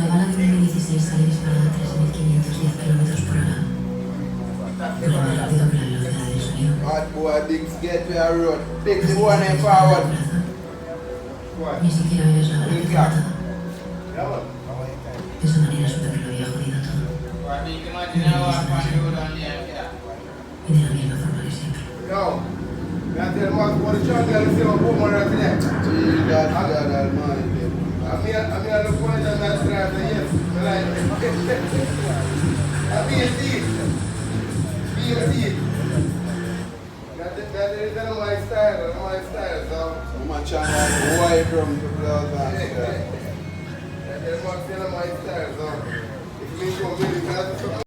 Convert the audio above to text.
La bala de 2016 sale disparada a 3.510 kilómetros por hora. Vuela más rápido que la velocidad del sonido. Hot boy, big skate to a road. Take the one and forward. Ni siquiera oyes la bala que te ha matado. Yeah, De esa manera supe que lo había jodido todo. Y de la misma forma que siempre. Yo, me I tell Mark what the jungle is saying about woman right there. Jesus, God Almighty. I'm here to point at that drive, yes. I like it. I'm being deep. Being deep. That is my style, so. I'm a channel wide from to blood and That is my style, so. If you go really, that's something.